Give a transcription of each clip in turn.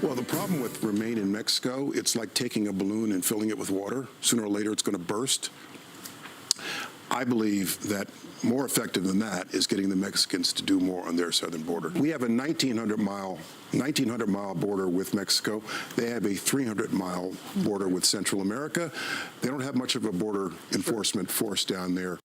Well, the problem with Remain in Mexico, it's like taking a balloon and filling it with water. Sooner or later, it's going to burst. I believe that more effective than that is getting the Mexicans to do more on their southern border. We have a 1,900-mile border with Mexico. They have a 300-mile border with Central America. They don't have much of a border enforcement force down there.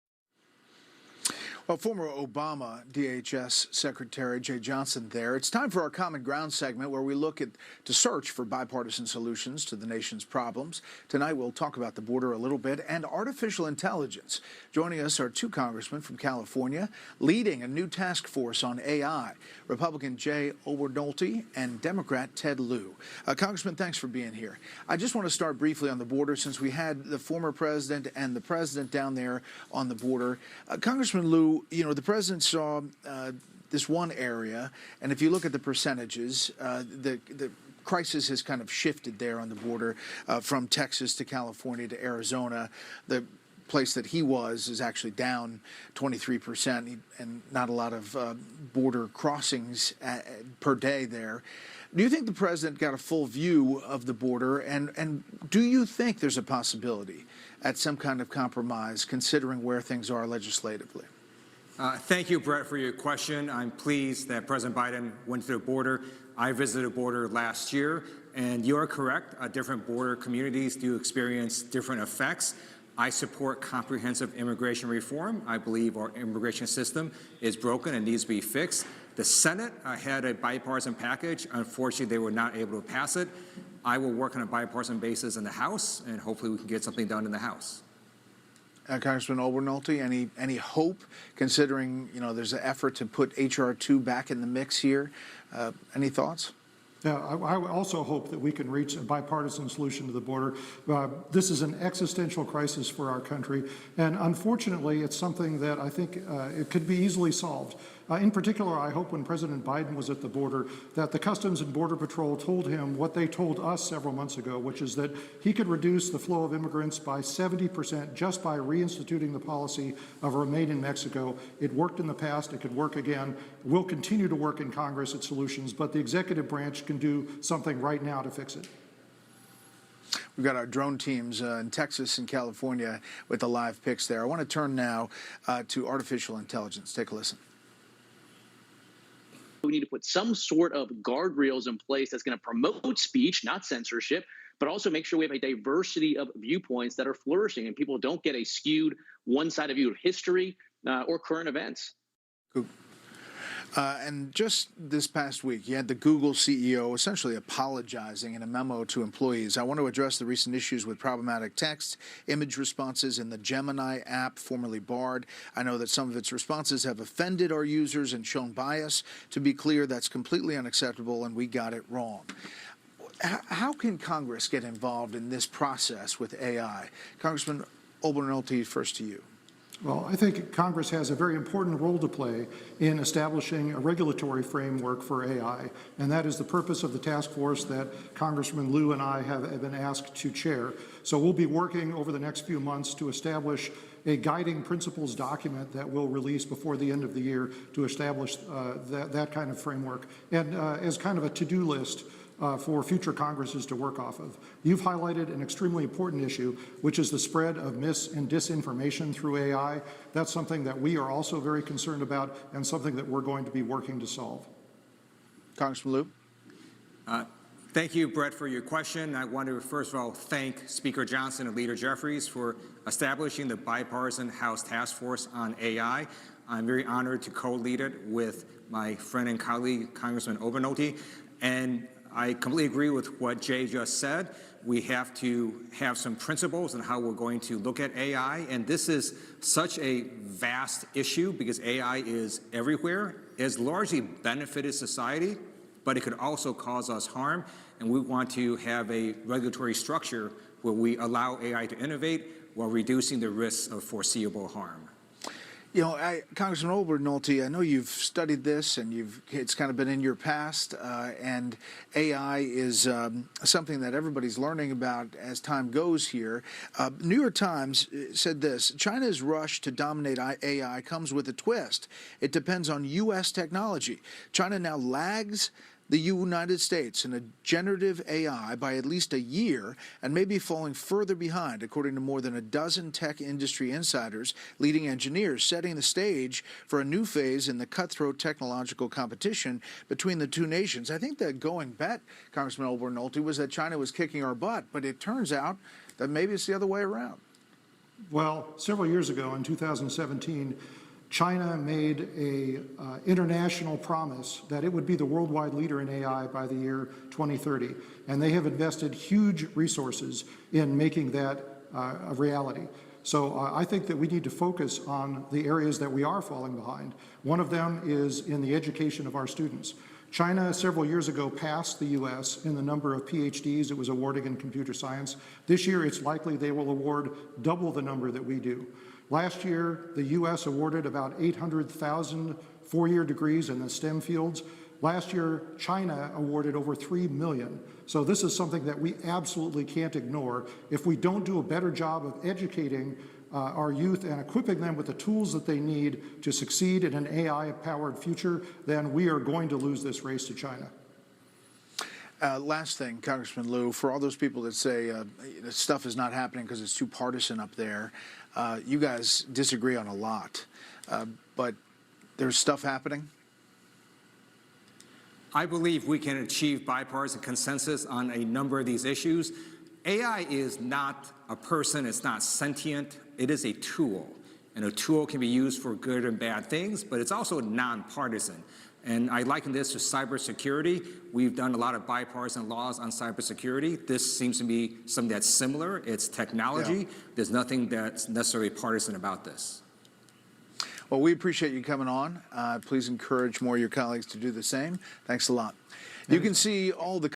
Well, former Obama DHS Secretary Jay Johnson there. It's time for our Common Ground segment where we look to search for bipartisan solutions to the nation's problems. Tonight we'll talk about the border a little bit and artificial intelligence. Joining us are two congressmen from California leading a new task force on AI, Republican Jay Obernolte and Democrat Ted Lieu. Congressman, thanks for being here. I just want to start briefly on the border since we had the former president and the president down there on the border. Congressman Lieu, you know, the president saw this one area, and if you look at the percentages, the crisis has kind of shifted there on the border from Texas to California to Arizona. The place that he was is actually down 23%, and not a lot of border crossings per day there. Do you think the president got a full view of the border, and do you think there's a possibility at some kind of compromise considering where things are legislatively? Thank you, Bret, for your question. I'm pleased that President Biden went to the border. I visited the border last year, and you're correct. Different border communities do experience different effects. I support comprehensive immigration reform. I believe our immigration system is broken and needs to be fixed. The Senate had a bipartisan package. Unfortunately, they were not able to pass it. I will work on a bipartisan basis in the House, and hopefully we can get something done in the House. Congressman Obernolte, any hope, considering, you know, there's an effort to put H.R. 2 back in the mix here? Any thoughts? Yeah, I also hope that we can reach a bipartisan solution to the border. This is an existential crisis for our country, and unfortunately, it's something that I think it could be easily solved. In particular, I hope when President Biden was at the border that the Customs and Border Patrol told him what they told us several months ago, which is that he could reduce the flow of immigrants by 70% just by reinstituting the policy of Remain in Mexico. It worked in the past. It could work again. We'll continue to work in Congress at solutions, but the executive branch can do something right now to fix it. We've got our drone teams in Texas and California with the live pics there. I want to turn now to artificial intelligence. Take a listen. We need to put some sort of guardrails in place that's going to promote speech, not censorship, but also make sure we have a diversity of viewpoints that are flourishing and people don't get a skewed one-sided view of history or current events. And just this past week, you had the Google CEO essentially apologizing in a memo to employees. I want to address the recent issues with problematic text, image responses in the Gemini app, formerly Bard. I know that some of its responses have offended our users and shown bias. To be clear, that's completely unacceptable, and we got it wrong. How can Congress get involved in this process with AI? Congressman Obernolte, first to you. Well, I think Congress has a very important role to play in establishing a regulatory framework for AI, and that is the purpose of the task force that Congressman Lieu and I have been asked to chair. So we'll be working over the next few months to establish a guiding principles document that we'll release before the end of the year to establish that kind of framework, and as kind of a to-do list for future Congresses to work off of. You've highlighted an extremely important issue, which is the spread of mis and disinformation through AI. That's something that we are also very concerned about and something that we're going to be working to solve. Congressman Lieu. Thank you, Bret, for your question. I want to first of all thank Speaker Johnson and Leader Jeffries for establishing the bipartisan House Task Force on AI. I'm very honored to co-lead it with my friend and colleague, Congressman Obernolte. And I completely agree with what Jay just said. We have to have some principles on how we're going to look at AI. And this is such a vast issue because AI is everywhere. It has largely benefited society, but it could also cause us harm. And we want to have a regulatory structure where we allow AI to innovate while reducing the risks of foreseeable harm. You know, Congressman Obernolte, I know you've studied this and it's kind of been in your past, and AI is something that everybody's learning about as time goes here. New York Times said this: China's rush to dominate AI comes with a twist. It depends on U.S. technology. China now lags the United States in a generative AI by at least a year and may be falling further behind, according to more than a dozen tech industry insiders, leading engineers, setting the stage for a new phase in the cutthroat technological competition between the two nations. I think the going bet, Congressman Obernolte, was that China was kicking our butt, but it turns out that maybe it's the other way around. Well, several years ago in 2017, China made a international promise that it would be the worldwide leader in AI by the year 2030. And they have invested huge resources in making that a reality. So I think that we need to focus on the areas that we are falling behind. One of them is in the education of our students. China several years ago passed the U.S. in the number of PhDs it was awarding in computer science. This year, it's likely they will award double the number that we do. Last year, the U.S. awarded about 800,000 four-year degrees in the STEM fields. Last year, China awarded over 3 million. So this is something that we absolutely can't ignore. If we don't do a better job of educating our youth and equipping them with the tools that they need to succeed in an AI-powered future, then we are going to lose this race to China. Last thing, Congressman Lieu, for all those people that say that stuff is not happening because it's too partisan up there, you guys disagree on a lot, but there's stuff happening? I believe we can achieve bipartisan consensus on a number of these issues. AI is not a person, it's not sentient, it is a tool. And a tool can be used for good and bad things, but it's also nonpartisan. And I liken this to cybersecurity. We've done a lot of bipartisan laws on cybersecurity. This seems to be something that's similar. It's technology. Yeah. There's nothing that's necessarily partisan about this. Well, we appreciate you coming on. Please encourage more of your colleagues to do the same. Thanks a lot. You can see all the